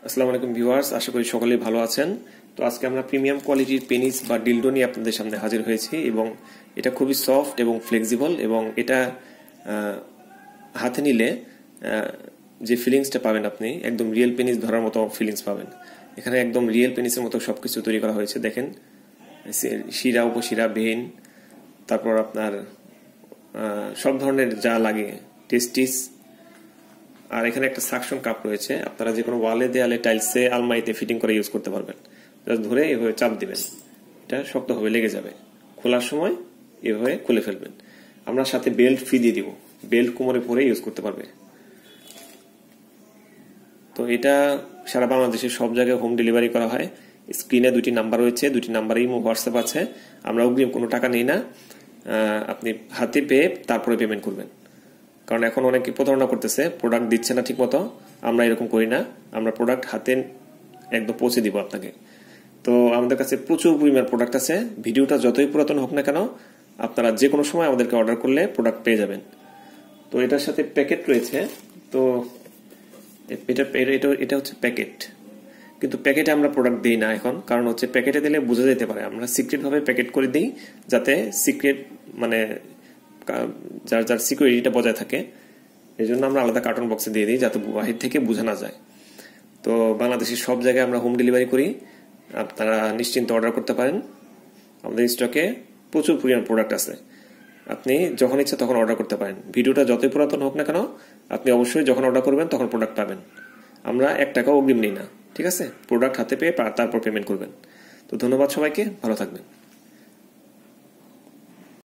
আসসালামু আলাইকুম ভিউয়ার্স, আশা করি সকলেই ভালো আছেন। তো আজকে আমরা প্রিমিয়াম কোয়ালিটির পেনিস বা ডিলডো নিয়ে আপনাদের সামনে হাজির হয়েছি এবং এটা খুবই সফট এবং ফ্লেক্সিবল এবং এটা হাতে নিলে যে ফিলিংসটা পাবেন আপনি একদম রিয়েল পেনিস ধরার মতো ফিলিংস পাবেন। এখানে একদম রিয়েল পেনিসের মতো সবকিছু তৈরি করা হয়েছে। দেখেন শিরা, উপশিরা, ভেইন, তারপর আপনার সব ধরনের যা লাগে, টেস্টিস, আর এখানে একটা সাকশন কাপ রয়েছে। আপনারা যে কোনো ওয়ালে, দেয়ালে, টাইলসে, আলমারিতে ফিটিং করে ইউজ করতে পারবেন। জাস্ট ধরে এভাবে চাপ দিবেন, এটা শক্তভাবে লেগে যাবে। খোলার সময় এভাবে খুলে ফেলবেন। আমরা সাথে বেল্ট ফ্রি দিয়ে দিব, বেল্ট কোমরে পরে ইউজ করতে পারবে। তো এটা সারা বাংলাদেশের সব জায়গায় হোম ডেলিভারি করা হয়। স্ক্রিনে দুটি নাম্বার রয়েছে, দুটি নাম্বারেই হোয়াটসঅ্যাপ আছে। আমরা অগ্রিম কোনো টাকা নেই না, আপনি হাতে পেয়ে তারপরে পেমেন্ট করবেন। কারণ এখন অনেকে প্রতারণা করতেছে, প্রোডাক্ট দিচ্ছে না ঠিক মতো। আমরা এরকম করি না, আমরা প্রোডাক্ট হাতে একদম পৌঁছে দিব আপনাকে। তো আমাদের কাছে প্রচুর পরিমাণ প্রোডাক্ট আছে। ভিডিওটা যতই পুরাতন হোক না কেন, আপনারা যে কোনো সময় আমাদেরকে অর্ডার করলে প্রোডাক্ট পেয়ে যাবেন। তো এটার সাথে প্যাকেট রয়েছে। তো এটা হচ্ছে প্যাকেট, কিন্তু প্যাকেটে আমরা প্রোডাক্ট দিই না এখন। কারণ হচ্ছে প্যাকেটে দিলে বোঝা যেতে পারে। আমরা সিক্রেট ভাবে প্যাকেট করে দিই, যাতে সিক্রেট মানে যার যার সিকিউরিটিটা বজায় থাকে। এই জন্য আমরা আলাদা কার্টন বক্সে দিয়ে দিই, যাতে বাহির থেকে বোঝা না যায়। তো বাংলাদেশের সব জায়গায় আমরা হোম ডেলিভারি করি, আপনারা নিশ্চিন্তে অর্ডার করতে পারেন। আমাদের স্টকে প্রচুর পরিমাণ প্রোডাক্ট আছে, আপনি যখন ইচ্ছা তখন অর্ডার করতে পারেন। ভিডিওটা যতই পুরাতন হোক না কেন, আপনি অবশ্যই যখন অর্ডার করবেন তখন প্রোডাক্ট পাবেন। আমরা 1 টাকাও অগ্রিম নিই না, ঠিক আছে? প্রোডাক্ট হাতে পেয়ে তারপর পেমেন্ট করবেন। তো ধন্যবাদ সবাইকে, ভালো থাকবেন।